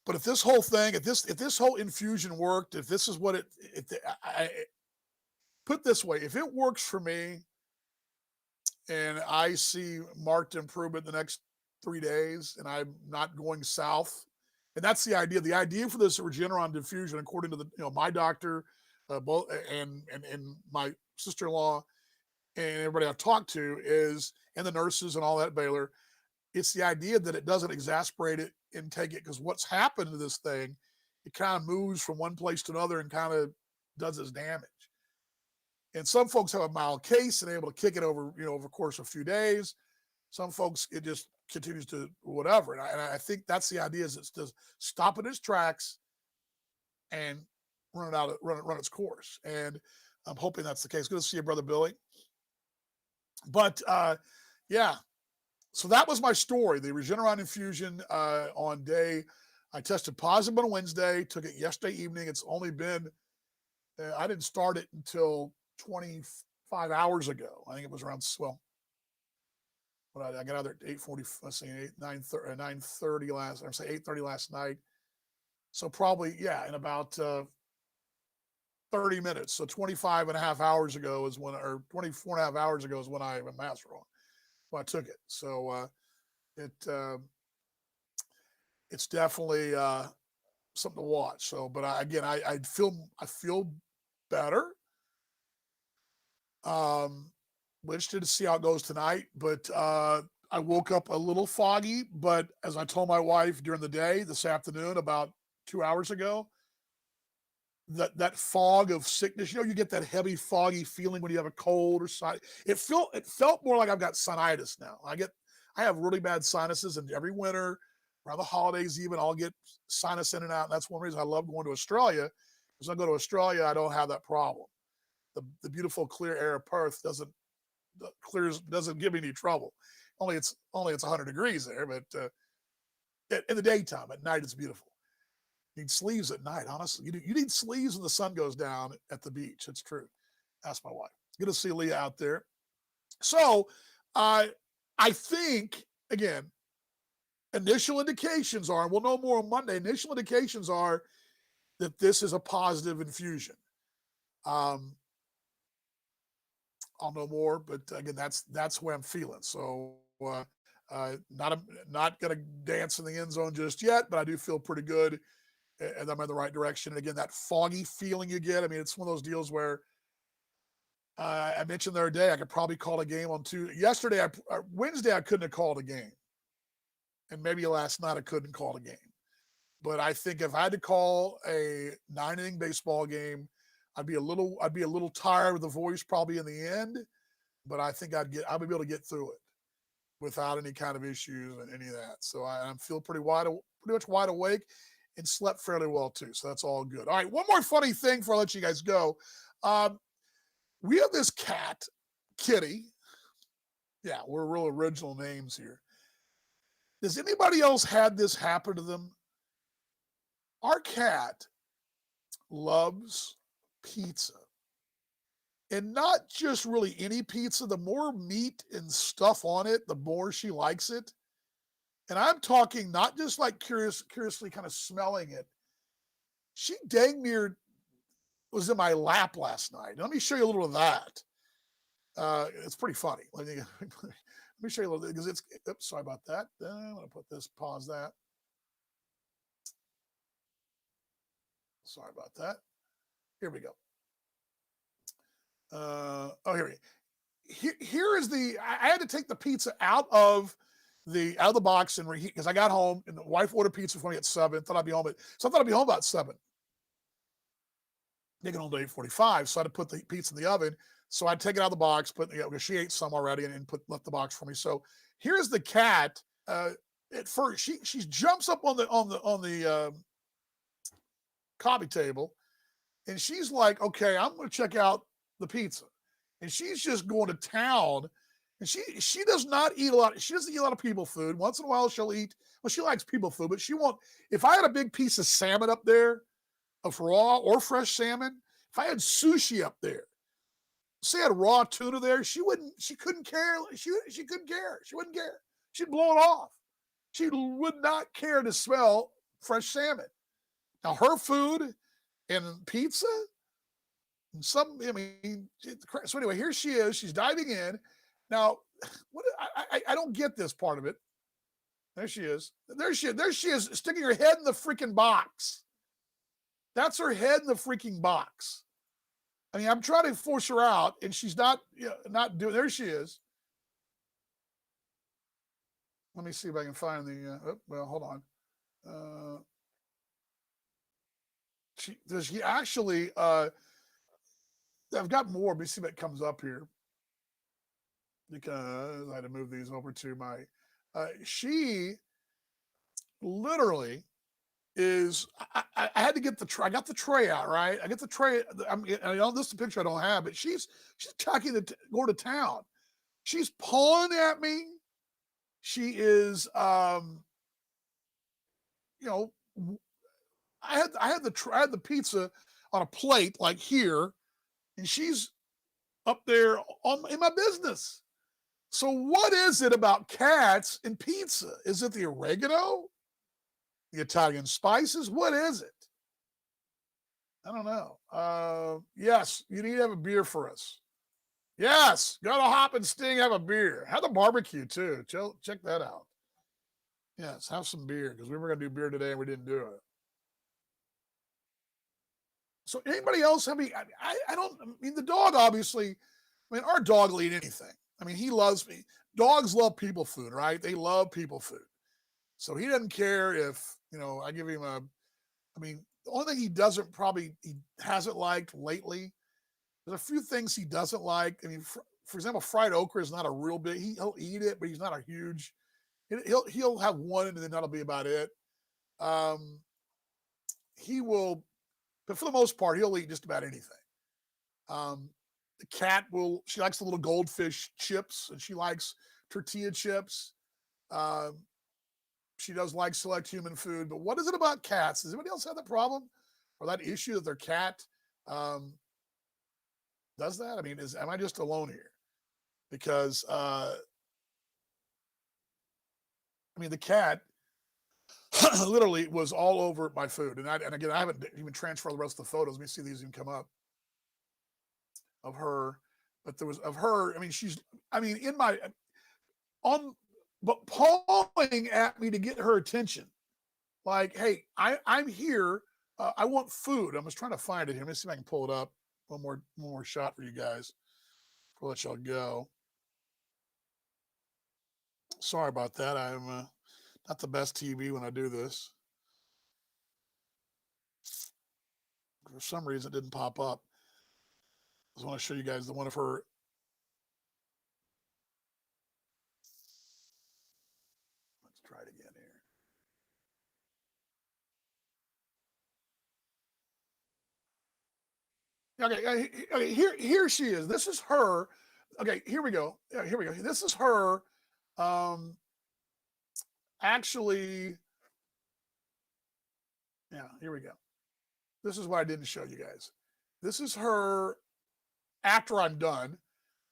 But if this whole thing, if this whole infusion worked, if this is what put this way, if it works for me, and I see marked improvement the next 3 days, and I'm not going south, and that's the idea. The idea for this Regeneron diffusion, according to my doctor, both and my sister-in-law and everybody I've talked to is, and the nurses and all that Baylor, it's the idea that it doesn't exasperate it and take it, because what's happened to this thing, it kind of moves from one place to another and kind of does its damage. And some folks have a mild case and able to kick it over, over the course of a few days. Some folks, it just continues to whatever. And I think that's the idea, is it's to stop in its tracks and run its course. And I'm hoping that's the case. Good to see you, brother Billy. But yeah, so that was my story. The Regeneron infusion on day, I tested positive on Wednesday, took it yesterday evening. It's only been, I didn't start it until 25 hours ago. I think it was around, well, I got out there at 8:40, let's see, 9:30 last, I'm saying 8:30 last night. So probably, yeah, in about 30 minutes. So 25 and a half hours ago is when, or 24 and a half hours ago is when I went master on. When I took it. So it's definitely something to watch. So, but I feel better. We're interested to see how it goes tonight. But I woke up a little foggy. But as I told my wife during the day this afternoon, about 2 hours ago, that fog of sickness, you get that heavy, foggy feeling when you have a cold or sinus. It felt more like I've got sinusitis now. I have really bad sinuses, and every winter around the holidays even, I'll get sinus in and out. And that's one reason I love going to Australia, because when I go to Australia, I don't have that problem. The beautiful clear air of Perth doesn't give me any trouble. Only it's 100 degrees there, but in the daytime, at night it's beautiful. You need sleeves at night, honestly. You need sleeves when the sun goes down at the beach. It's true. Ask my wife. Good to see Leah out there. So I think, again, initial indications are, and we'll know more on Monday, initial indications are that this is a positive infusion. I'll know more, but again, that's where I'm feeling. So not going to dance in the end zone just yet, but I do feel pretty good, and I'm in the right direction. And again, that foggy feeling you get. I mean, it's one of those deals where I mentioned the other day I could probably call a game on Tuesday. Wednesday I couldn't have called a game, and maybe last night I couldn't call a game. But I think if I had to call a 9-inning baseball game, I'd be a little tired with the voice probably in the end, but I think I'd be able to get through it without any kind of issues and any of that. So I feel pretty much wide awake and slept fairly well too. So that's all good. All right, one more funny thing before I let you guys go. We have this cat, Kitty. Yeah, we're real original names here. Does anybody else had this happen to them? Our cat loves pizza. And not just really any pizza. The more meat and stuff on it, the more she likes it. And I'm talking not just like curiously kind of smelling it. She dang near was in my lap last night. Let me show you a little of that. It's pretty funny. Let me show you a little, because oops, sorry about that. I'm going to put this, pause that. Sorry about that. Here we go. Here is I had to take the pizza out of the box and reheat, because I got home and the wife ordered pizza for me at 7. So I thought I'd be home about 7. Getting home to 8:45, so I had to put the pizza in the oven. So I'd take it out of the box, because she ate some already and left the box for me. So here's the cat. At first, she jumps up on the coffee table, and she's like, "Okay, I'm going to check out the pizza." And she's just going to town. And she does not eat a lot. She doesn't eat a lot of people food. Once in a while, she'll eat. Well, she likes people food, but she won't. If I had a big piece of salmon up there, of raw or fresh salmon, if I had sushi up there, say I had raw tuna there, she couldn't care. She couldn't care. She wouldn't care. She'd blow it off. She would not care to smell fresh salmon. Now her food and pizza and so anyway, here she is. She's diving in. Now, I don't get this part of it. There she is. There she is, sticking her head in the freaking box. That's her head in the freaking box. I mean, I'm trying to force her out, and she's not doing. There she is. Let me see if I can find well, hold on. She actually. I've got more. Let me see what comes up here, because I had to move these over to my. She literally is. I had to get the tray. I got the tray out, right? I get the tray. I know this is a picture I don't have, but she's talking to go to town. She's pawing at me. She is. I had the pizza on a plate like here, and she's up there in my business. So what is it about cats and pizza? Is it the oregano? The Italian spices? What is it? I don't know. Yes, you need to have a beer for us. Yes, go to Hop and Sting, have a beer. Have the barbecue too. Check that out. Yes, have some beer, because we were going to do beer today and we didn't do it. So anybody else have any? I don't. I mean, the dog obviously. I mean, our dog will eat anything. I mean, he loves me. Dogs love people food, right? They love people food. So he doesn't care if I give him a. I mean, the only thing he hasn't liked lately. There's a few things he doesn't like. I mean, for example, fried okra is not a real big. He'll eat it, but he's not a huge He'll have one, and then that'll be about it. Um, he will, but for the most part, he'll eat just about anything. Um, the cat will. She likes the little goldfish chips, and she likes tortilla chips. Um, she does like select human food. But what is it about cats? Does anybody else have that problem or that issue that their cat um, does that? I mean, am I just alone here? Because I mean, the cat literally was all over my food, and again, I haven't even transferred the rest of the photos. Let me see if these even come up of her. But there was of her. I mean, I mean, in my on, but pawing at me to get her attention. Like, hey, I'm here. I want food. I'm just trying to find it here. Let me see if I can pull it up. One more shot for you guys. I'll let y'all go. Sorry about that. I'm not the best TV when I do this. For some reason, it didn't pop up. I just want to show you guys the one of her. Let's try it again here. Okay, here she is. This is her. Okay, here we go. Here we go. This is her. Um, actually, yeah, here we go. This is what I didn't show you guys. This is her after I'm done,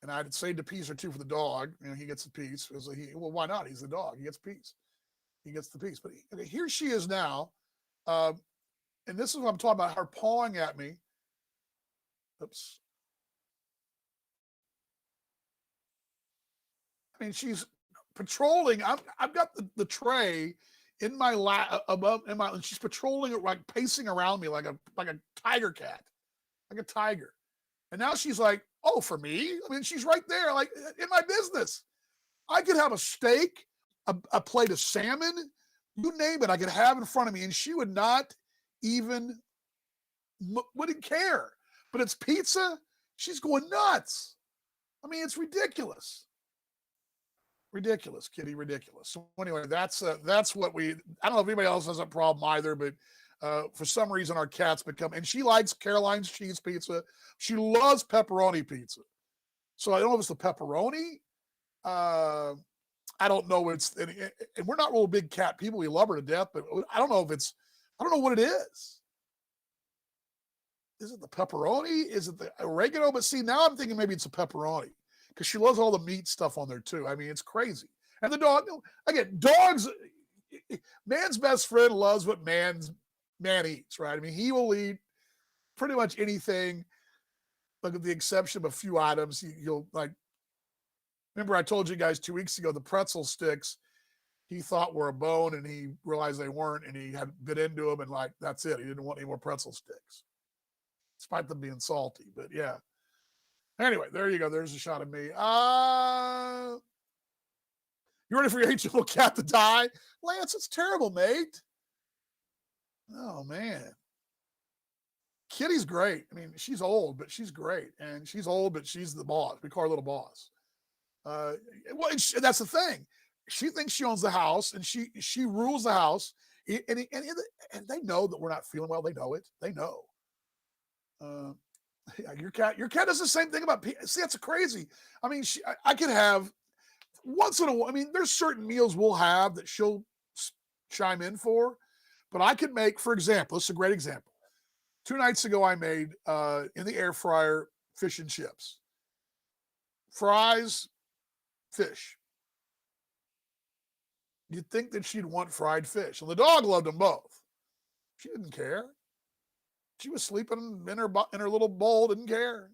and I'd saved a piece or two for the dog. You know, he gets a piece. Well, why not? He's the dog. He gets a piece. He gets the piece. But okay, here she is now, and this is what I'm talking about. Her pawing at me. Oops. I mean, she's patrolling. I've got the tray in my lap above, and she's patrolling it, like pacing around me like a tiger cat, like a tiger. And now she's like, oh, for me? I mean, she's right there, like in my business. I could have a steak, a plate of salmon, you name it, I could have in front of me, and she would not even wouldn't care. But it's pizza. She's going nuts. I mean, it's ridiculous. Ridiculous, kitty, ridiculous. So anyway, that's what we. I don't know if anybody else has a problem either, but for some reason our cat's become, and she likes Caroline's cheese pizza. She loves pepperoni pizza. So I don't know if it's the pepperoni. I don't know. And we're not real big cat people. We love her to death, but I don't know if it's. I don't know what it is. Is it the pepperoni? Is it the oregano? But see, now I'm thinking maybe it's a pepperoni because she loves all the meat stuff on there too. I mean, it's crazy. And the dog, again, dogs, man's best friend loves what man eats, right? I mean, he will eat pretty much anything, like with the exception of a few items. He'll like, remember I told you guys 2 weeks ago, the pretzel sticks he thought were a bone and he realized they weren't, and he had bit into them, and like, that's it. He didn't want any more pretzel sticks, despite them being salty. But yeah. Anyway, there you go. There's a shot of me. You ready for your little cat to die? Lance, it's terrible, mate. Oh, man. Kitty's great. I mean, she's old, but she's great. And she's old, but she's the boss. We call her little boss. Well, that's the thing. She thinks she owns the house, and she rules the house. And they know that we're not feeling well. They know it. They know. Your cat does the same thing about. See, that's crazy. I mean, I could have once in a while. I mean, there's certain meals we'll have that she'll chime in for, but I could make, for example, this is a great example. 2 nights ago, I made in the air fryer fish and chips, fries, fish. You'd think that she'd want fried fish, and the dog loved them both. She didn't care. She was sleeping in her little bowl, didn't care.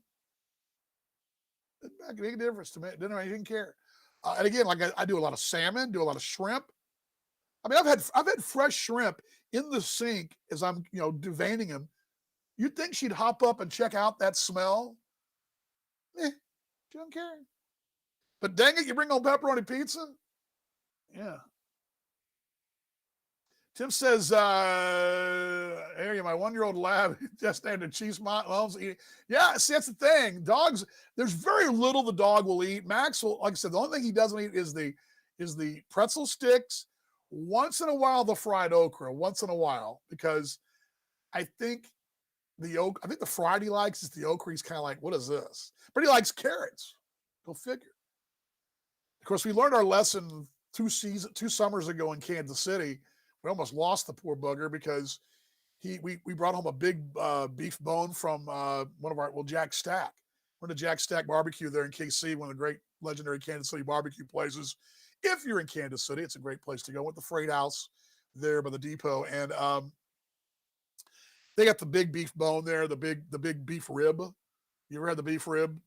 Didn't make a difference to me. Didn't care. And again, like I do a lot of salmon, do a lot of shrimp. I mean, I've had fresh shrimp in the sink as I'm deveining them. You'd think she'd hop up and check out that smell. She don't care. But dang it, you bring home pepperoni pizza? Yeah. Tim says, "Hey, my 1-year-old lab just named a cheese loves eating." Yeah, see, that's the thing. Dogs, there's very little the dog will eat. Max will, like I said, the only thing he doesn't eat is the is the pretzel sticks, once in a while the fried okra, once in a while, because I think I think the fried he likes is the okra. He's kind of like, what is this? But he likes carrots. Go figure. Of course, we learned our lesson two summers ago in Kansas City. We almost lost the poor bugger because we brought home a big beef bone from one of our Jack Stack. We're in the Jack Stack barbecue there in KC, one of the great legendary Kansas City barbecue places. If you're in Kansas City, it's a great place to go. With the Freight House there by the depot, and they got the big beef bone there, the big beef rib. You ever had the beef rib?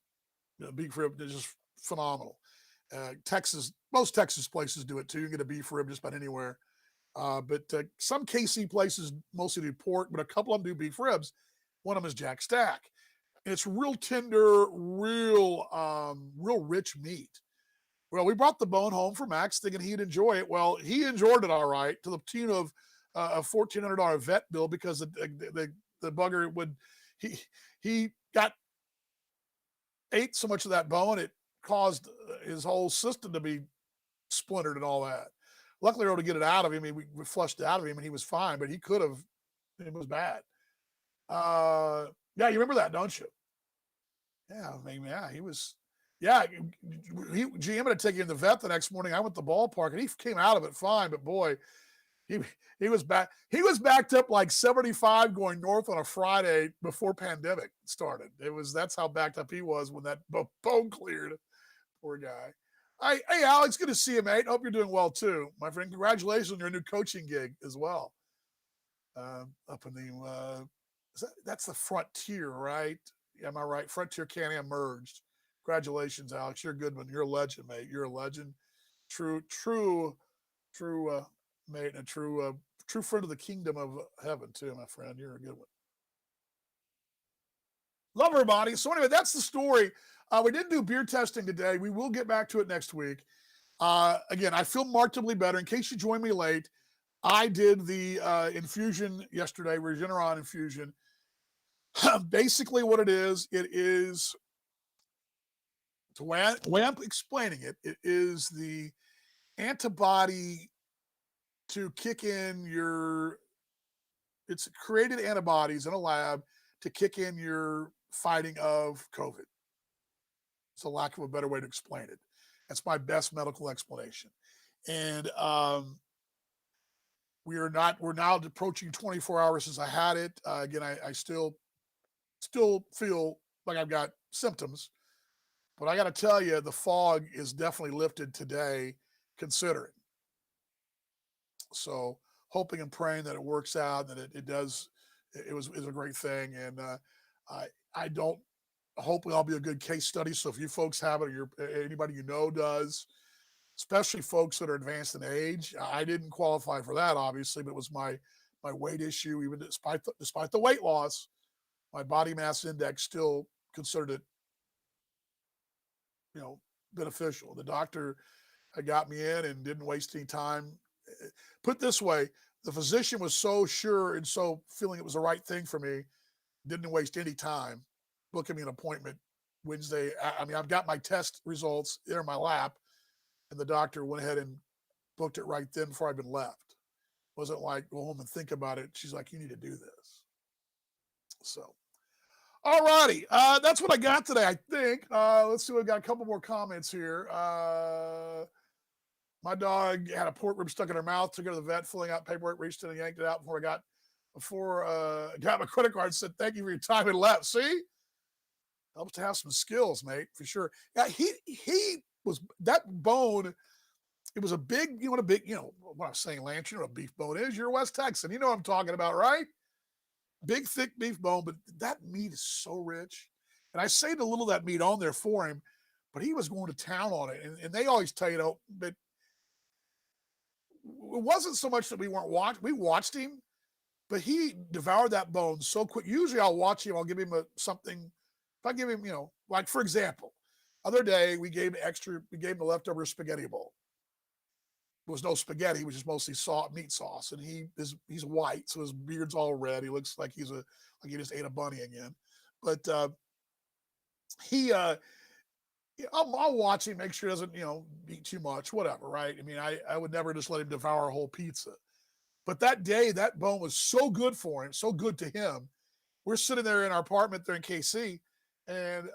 The beef rib is just phenomenal. Texas, most Texas places do it too. You can get a beef rib just about anywhere. But some KC places mostly do pork, but a couple of them do beef ribs. One of them is Jack Stack. And it's real tender, real rich meat. Well, we brought the bone home for Max thinking he'd enjoy it. Well, he enjoyed it all right, to the tune of a $1,400 vet bill, because the bugger he ate so much of that bone it caused his whole system to be splintered and all that. Luckily, we were able to get it out of him. I mean, we flushed it out of him, and he was fine. But he could have. It was bad. Yeah, you remember that, don't you? Yeah, I mean, yeah, he was. Yeah, GM had to take him to the vet the next morning. I went to the ballpark, and he came out of it fine. But boy, he was back. He was backed up like 75 going north on a Friday before pandemic started. That's how backed up he was when that bone cleared. Poor guy. Hey, Alex, good to see you, mate. Hope you're doing well too, my friend. Congratulations on your new coaching gig as well. Up in the that's the Frontier, right? Am I right? Frontier Can-Am merged. Congratulations, Alex. You're a good one. You're a legend, mate. You're a legend. True mate, and a true friend of the kingdom of heaven too, my friend. You're a good one. Love everybody. So anyway, that's the story. We didn't do beer testing today. We will get back to it next week. Again, I feel markedly better. In case you joined me late, I did the infusion yesterday, Regeneron infusion. Basically, what it is the way I'm explaining it is the antibody to kick in it's created antibodies in a lab to kick in your fighting of COVID. It's a lack of a better way to explain it. That's my best medical explanation. And we're now approaching 24 hours since I had it. Again, I still feel like I've got symptoms, but I got to tell you, the fog is definitely lifted today, considering. So hoping and praying that it works out, that it does. It was a great thing, and I don't. Hopefully, I'll be a good case study. So if you folks have it, or anybody you know does, especially folks that are advanced in age, I didn't qualify for that, obviously, but it was my weight issue. Even despite the weight loss, my body mass index still considered it, beneficial. The doctor got me in and didn't waste any time. Put this way, the physician was so sure and so feeling it was the right thing for me, didn't waste any time booking me an appointment Wednesday. I mean, I've got my test results in my lap, and the doctor went ahead and booked it right then before I'd been left. Wasn't like, go home and think about it. She's like, you need to do this. So, all righty. That's what I got today, I think. Let's see. We've got a couple more comments here. My dog had a pork rib stuck in her mouth, took her to the vet, filling out paperwork, reached in and yanked it out before I got my credit card, said, thank you for your time, and left. See? Helps to have some skills, mate, for sure. Yeah, he was, that bone, it was a big, what I'm saying, Lance, you know what a beef bone is. You're a West Texan. You know what I'm talking about, right? Big, thick beef bone, but that meat is so rich. And I saved a little of that meat on there for him, but he was going to town on it. And they always tell you, but it wasn't so much that we watched him, but he devoured that bone so quick. Usually I'll watch him, I'll give him something. If I give him, like for example, other day we gave him a leftover spaghetti bowl. There was no spaghetti, it was just mostly meat sauce. And he's white, so his beard's all red. He looks like he just ate a bunny again. But he Yeah, I'll watch him, make sure he doesn't, eat too much, whatever, right? I mean, I would never just let him devour a whole pizza. But that day, that bone was so good for him, so good to him. We're sitting there in our apartment there in KC, and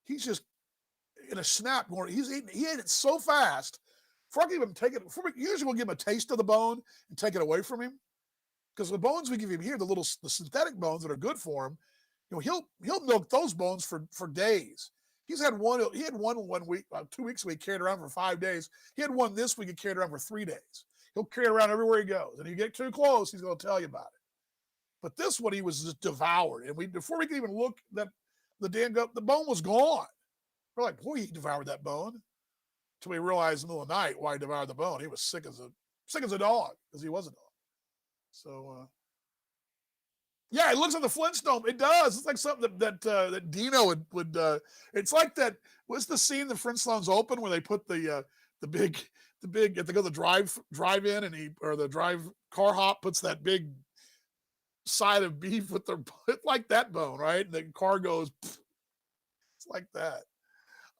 he's just in a snap going. He ate it so fast. Before I give him take it, usually we'll give him a taste of the bone and take it away from him because the bones we give him here, the synthetic bones that are good for him, he'll milk those bones for days. He's had one. He had one week, 2 weeks ago. He carried around for 5 days. He had one this week. He carried around for 3 days. He'll carry it around everywhere he goes, and if you get too close, he's going to tell you about it. But this one, he was just devoured, and before we could even look, that the bone was gone. We're like, boy, he devoured that bone. Until we realized in the middle of the night why he devoured the bone. He was sick as a dog because he was a dog. So yeah, it looks like the Flintstone. It does. It's like something that Dino would. It's like that. What's the scene the Flintstones open where they put the big if they go the drive in and the drive car hop puts that big side of beef with their like that bone, right? And the car goes. It's like that.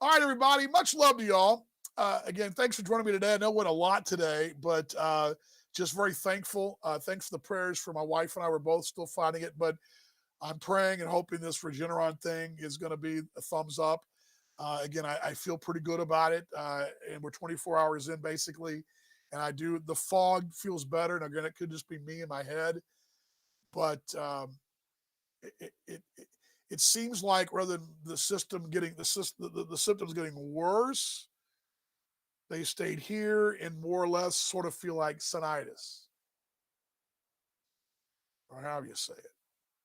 All right, everybody. Much love to y'all. Again, thanks for joining me today. I know it went a lot today, but just very thankful. Thanks for the prayers for my wife and I. We're both still fighting it, but I'm praying and hoping this Regeneron thing is going to be a thumbs up. Again, I feel pretty good about it, and we're 24 hours in basically, and the fog feels better. And again, it could just be me in my head, but it seems like rather than the symptoms getting worse, they stayed here and more or less sort of feel like sinitis, or however you say it.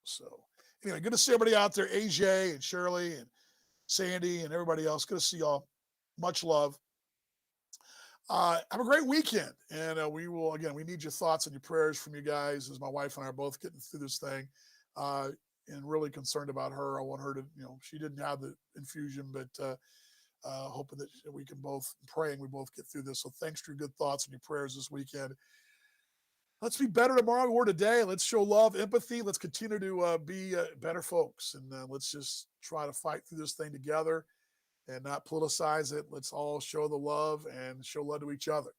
So anyway, good to see everybody out there, AJ and Shirley and Sandy and everybody else. Good to see y'all. Much love. Have a great weekend. And we need your thoughts and your prayers from you guys as my wife and I are both getting through this thing. And really concerned about her. I want her to, she didn't have the infusion, but hoping that we can both pray and we both get through this. So thanks for your good thoughts and your prayers this weekend. Let's be better tomorrow than we were today. Let's show love, empathy. Let's continue to be better folks. And let's just try to fight through this thing together and not politicize it. Let's all show the love and show love to each other.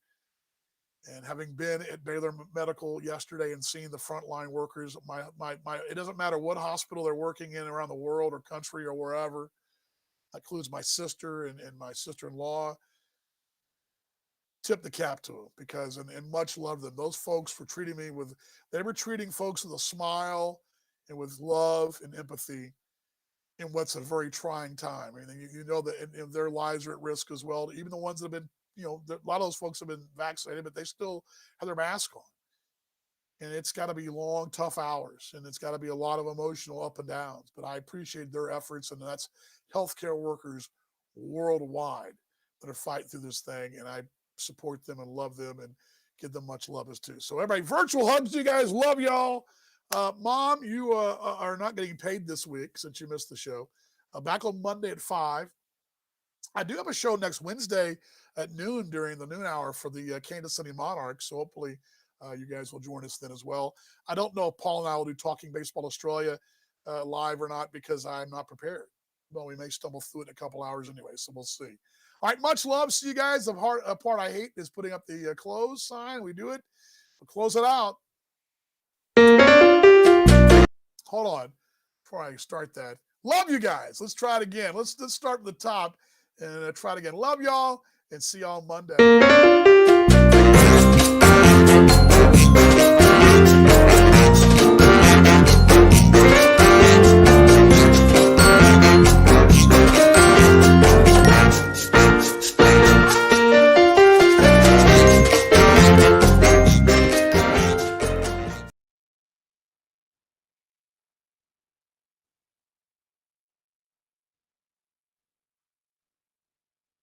And having been at Baylor Medical yesterday and seeing the frontline workers, it doesn't matter what hospital they're working in around the world or country or wherever. That includes my sister and my sister-in-law. Tip the cap to them because, and much love them. Those folks for treating me they were treating folks with a smile and with love and empathy in what's a very trying time. I mean, that their lives are at risk as well. Even the ones that have been, a lot of those folks have been vaccinated, but they still have their mask on. And it's got to be long, tough hours, and it's got to be a lot of emotional up and downs. But I appreciate their efforts, and that's healthcare workers worldwide that are fighting through this thing, and I support them and love them and give them much love as too. So everybody, virtual hugs to you guys. Love y'all. Mom, you are not getting paid this week since you missed the show. Back on Monday at 5. I do have a show next Wednesday at noon during the noon hour for the Kansas City Monarchs. So hopefully you guys will join us then as well. I don't know if Paul and I will do Talking Baseball Australia live or not because I'm not prepared. Well, we may stumble through it in a couple hours anyway, so we'll see. All right, much love. See you guys. The part I hate is putting up the close sign. We do it. We'll close it out. Hold on before I start that. Love you guys. Let's try it again. Let's start from the top and try it again. Love y'all and see y'all Monday.